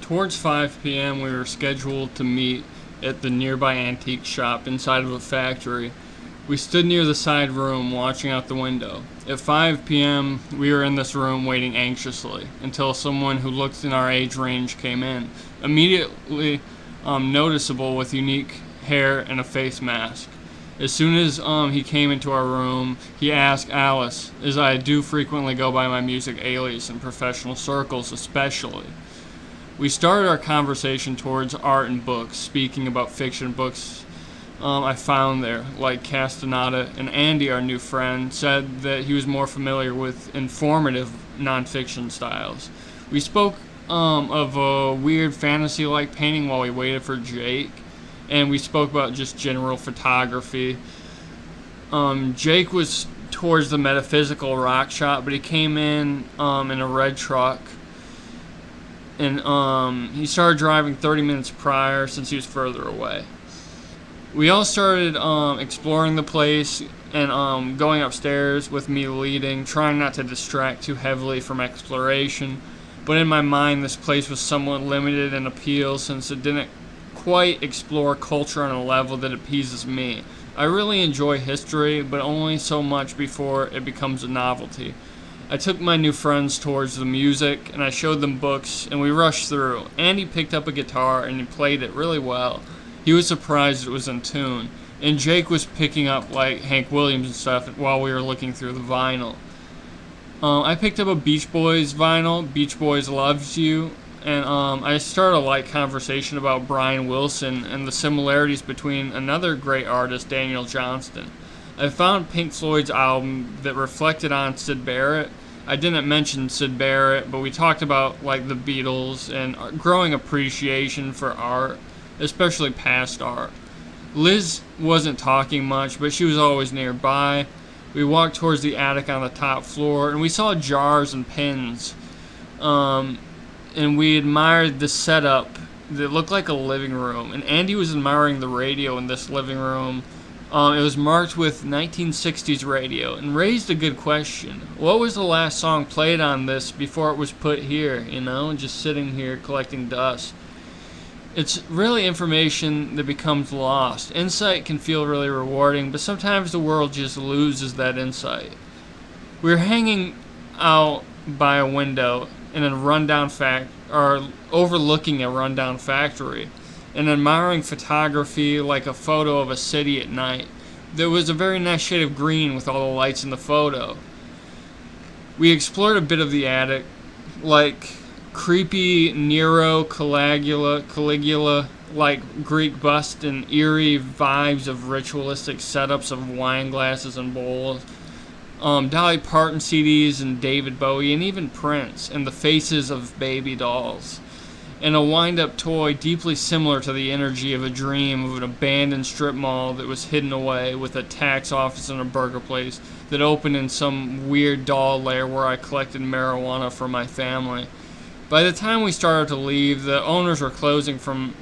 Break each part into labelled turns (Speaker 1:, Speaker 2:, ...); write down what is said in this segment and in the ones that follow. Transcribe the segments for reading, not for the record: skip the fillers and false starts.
Speaker 1: Towards 5 p.m., we were scheduled to meet at the nearby antique shop inside of a factory. We stood near the side room watching out the window. At 5 p.m., we were in this room waiting anxiously until someone who looked in our age range came in, immediately noticeable with unique hair and a face mask. As soon as he came into our room, he asked Alice, as I do frequently go by my music alias in professional circles especially. We started our conversation towards art and books, speaking about fiction books I found there, like Castaneda, and Andy, our new friend, said that he was more familiar with informative nonfiction styles. We spoke of a weird fantasy-like painting while we waited for Jake, and we spoke about just general photography. Jake was towards the metaphysical rock shop, but he came in a red truck, and he started driving 30 minutes prior since he was further away. We all started exploring the place and going upstairs with me leading, trying not to distract too heavily from exploration. But in my mind, this place was somewhat limited in appeal since it didn't quite explore culture on a level that appeases me. I really enjoy history, but only so much before it becomes a novelty. I took my new friends towards the music, and I showed them books, and we rushed through. Andy picked up a guitar, and he played it really well. He was surprised it was in tune, and Jake was picking up like Hank Williams and stuff while we were looking through the vinyl. I picked up a Beach Boys vinyl, Beach Boys Loves You, and I started a light conversation about Brian Wilson and the similarities between another great artist, Daniel Johnston. I found Pink Floyd's album that reflected on Syd Barrett. I didn't mention Syd Barrett, but we talked about like the Beatles and growing appreciation for art, especially past art. Liz wasn't talking much, but she was always nearby. We walked towards the attic on the top floor, and we saw jars and pins. And we admired the setup that looked like a living room. And Andy was admiring the radio in this living room. It was marked with 1960s radio, and raised a good question. What was the last song played on this before it was put here, just sitting here collecting dust? It's really information that becomes lost. Insight can feel really rewarding, but sometimes the world just loses that insight. We were hanging out by a window in a overlooking a rundown factory, and admiring photography like a photo of a city at night. There was a very nice shade of green with all the lights in the photo. We explored a bit of the attic, like creepy Nero Caligula like Greek bust and eerie vibes of ritualistic setups of wine glasses and bowls, Dolly Parton CDs and David Bowie and even Prince and the faces of baby dolls, and a wind-up toy deeply similar to the energy of a dream of an abandoned strip mall that was hidden away with a tax office and a burger place that opened in some weird doll lair where I collected marijuana for my family. By the time we started to leave, the owners were closing from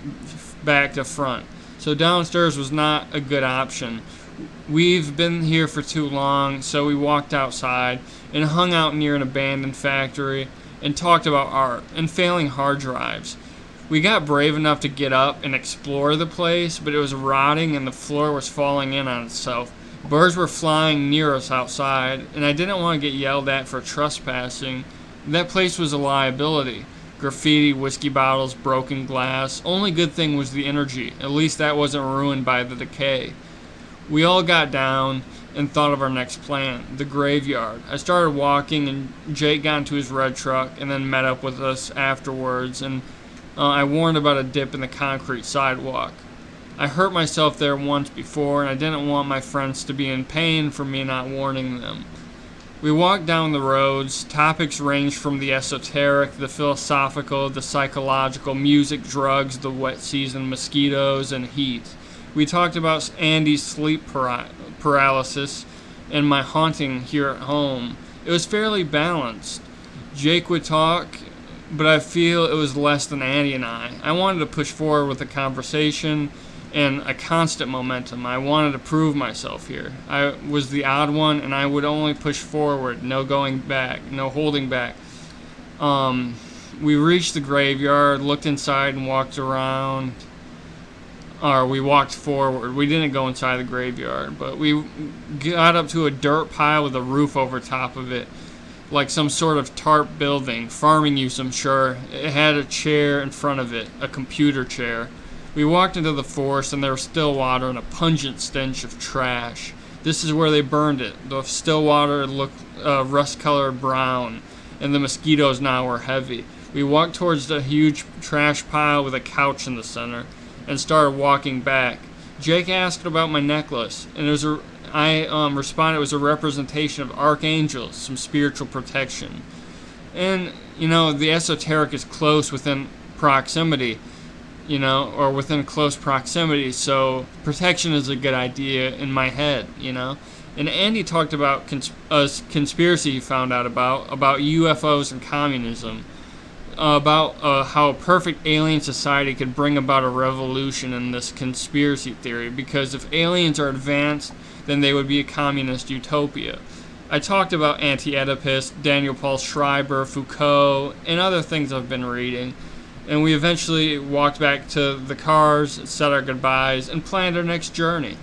Speaker 1: back to front, so downstairs was not a good option. We've been here for too long, so we walked outside and hung out near an abandoned factory and talked about art and failing hard drives. We got brave enough to get up and explore the place, but it was rotting and the floor was falling in on itself. Birds were flying near us outside, and I didn't want to get yelled at for trespassing. That place was a liability. Graffiti, whiskey bottles, broken glass. Only good thing was the energy. At least that wasn't ruined by the decay. We all got down and thought of our next plan, the graveyard. I started walking, and Jake got into his red truck and then met up with us afterwards, and I warned about a dip in the concrete sidewalk. I hurt myself there once before, and I didn't want my friends to be in pain for me not warning them. We walked down the roads. Topics ranged from the esoteric, the philosophical, the psychological, music, drugs, the wet season, mosquitoes, and heat. We talked about Andy's sleep paralysis and my haunting here at home. It was fairly balanced. Jake would talk, but I feel it was less than Andy and I. I wanted to push forward with the conversation and a constant momentum. I wanted to prove myself here. I was the odd one, and I would only push forward, no going back, no holding back. We reached the graveyard, looked inside, and walked around. Or we walked forward. We didn't go inside the graveyard, but we got up to a dirt pile with a roof over top of it, like some sort of tarp building, farming use, I'm sure. It had a chair in front of it, a computer chair. We walked into the forest, and there was still water and a pungent stench of trash. This is where they burned it. The still water looked rust-colored brown, and the mosquitoes now were heavy. We walked towards the huge trash pile with a couch in the center, and started walking back. Jake asked about my necklace, and I responded it was a representation of archangels, some spiritual protection. And, the esoteric is close within proximity, or within close proximity, so protection is a good idea in my head, And Andy talked about a conspiracy he found out about UFOs and communism. About how a perfect alien society could bring about a revolution in this conspiracy theory, because if aliens are advanced, then they would be a communist utopia. I talked about Anti-Oedipus, Daniel Paul Schreiber, Foucault, and other things I've been reading, and we eventually walked back to the cars, said our goodbyes, and planned our next journey.